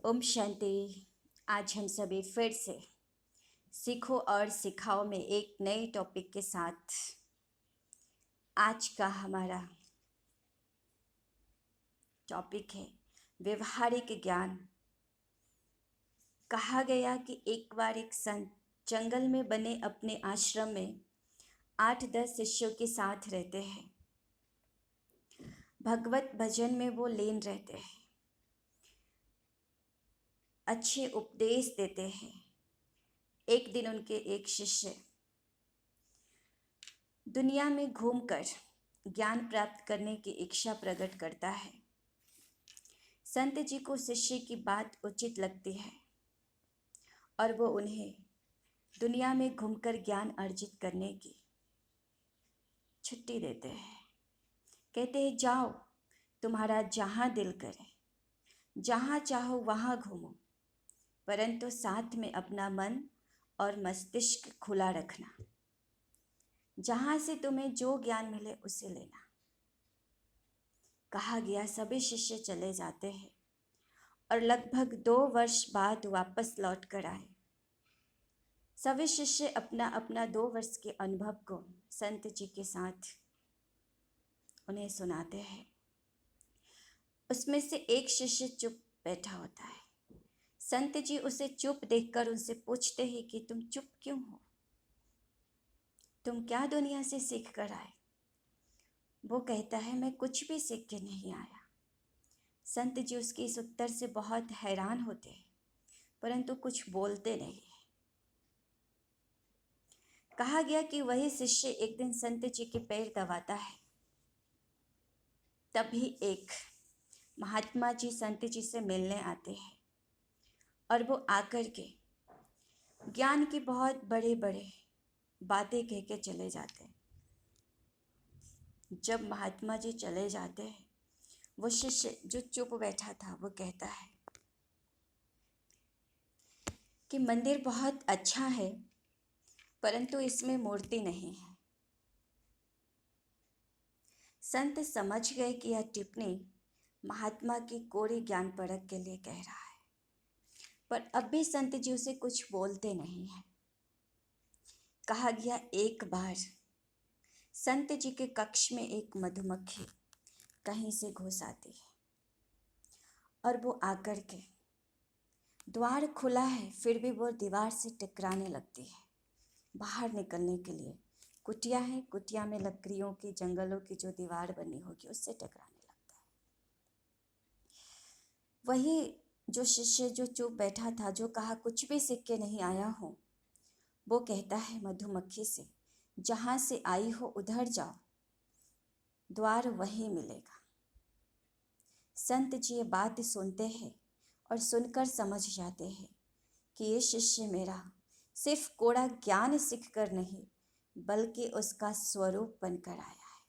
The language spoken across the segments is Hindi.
ओम शांति। आज हम सभी फिर से सीखो और सिखाओ में एक नए टॉपिक के साथ आज का हमारा टॉपिक है व्यवहारिक ज्ञान। कहा गया कि एक बार एक संत जंगल में बने अपने आश्रम में 8-10 शिष्यों के साथ रहते हैं। भगवत भजन में वो लीन रहते हैं, अच्छे उपदेश देते हैं। एक दिन उनके एक शिष्य दुनिया में घूमकर ज्ञान प्राप्त करने की इच्छा प्रकट करता है। संत जी को शिष्य की बात उचित लगती है और वो उन्हें दुनिया में घूमकर ज्ञान अर्जित करने की छुट्टी देते हैं। कहते हैं, जाओ, तुम्हारा जहाँ दिल करे, जहाँ चाहो वहाँ घूमो, परंतु साथ में अपना मन और मस्तिष्क खुला रखना। जहाँ से तुम्हें जो ज्ञान मिले उसे लेना। कहा गया सभी शिष्य चले जाते हैं और लगभग 2 वर्ष बाद वापस लौट कर आए। सभी शिष्य अपना अपना 2 वर्ष के अनुभव को संत जी के साथ उन्हें सुनाते हैं। उसमें से एक शिष्य चुप बैठा होता है। संत जी उसे चुप देखकर उनसे पूछते हैं कि तुम चुप क्यों हो? तुम क्या दुनिया से सीख कर आए? वो कहता है, मैं कुछ भी सीख के नहीं आया। संत जी उसके इस उत्तर से बहुत हैरान होते हैं, परंतु कुछ बोलते नहीं। कहा गया कि वही शिष्य एक दिन संत जी के पैर दबाता है। तभी एक महात्मा जी संत जी से मिलने आते हैं और वो आकर के ज्ञान की बहुत बड़े बड़े बातें कह के चले जाते हैं। जब महात्मा जी चले जाते हैं, वो शिष्य जो चुप बैठा था वो कहता है कि मंदिर बहुत अच्छा है, परंतु इसमें मूर्ति नहीं है। संत समझ गए कि यह टिप्पणी महात्मा की कोरी ज्ञान परख के लिए कह रहा है, पर अब भी संत जी उसे कुछ बोलते नहीं हैं। कहा गया एक बार संत जी के कक्ष में एक मधुमक्खी कहीं से घुस आती है और वो आकर के द्वार खुला है, फिर भी वो दीवार से टकराने लगती है। बाहर निकलने के लिए कुटिया है, कुटिया में लकड़ियों की जंगलों की जो दीवार बनी होगी उससे टकराने लगता है। वही जो शिष्य जो चुप बैठा था, जो कहा कुछ भी सीख के नहीं आया हूँ, वो कहता है मधुमक्खी से, जहाँ से आई हो उधर जाओ, द्वार वहीं मिलेगा। संत जी ये बात सुनते हैं और सुनकर समझ जाते हैं कि ये शिष्य मेरा सिर्फ कोरा ज्ञान सीख कर नहीं, बल्कि उसका स्वरूप बनकर आया है,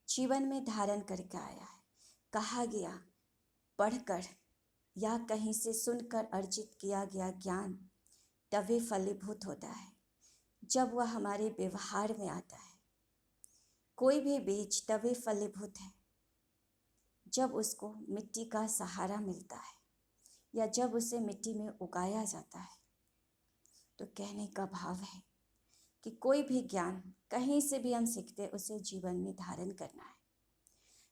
जीवन में धारण करके आया है। कहा गया पढ़कर या कहीं से सुनकर अर्जित किया गया ज्ञान तभी फलीभूत होता है जब वह हमारे व्यवहार में आता है। कोई भी बीज तभी फलीभूत है जब उसको मिट्टी का सहारा मिलता है या जब उसे मिट्टी में उगाया जाता है। तो कहने का भाव है कि कोई भी ज्ञान कहीं से भी हम सीखते, उसे जीवन में धारण करना है।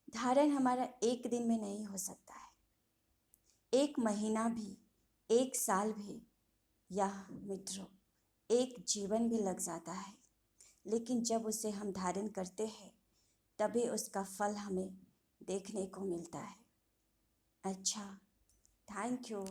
धारण हमारा एक दिन में नहीं हो सकता है, 1 महीना भी, 1 साल भी, या मित्रों 1 जीवन भी लग जाता है। लेकिन जब उसे हम धारण करते हैं तभी उसका फल हमें देखने को मिलता है। अच्छा, थैंक यू।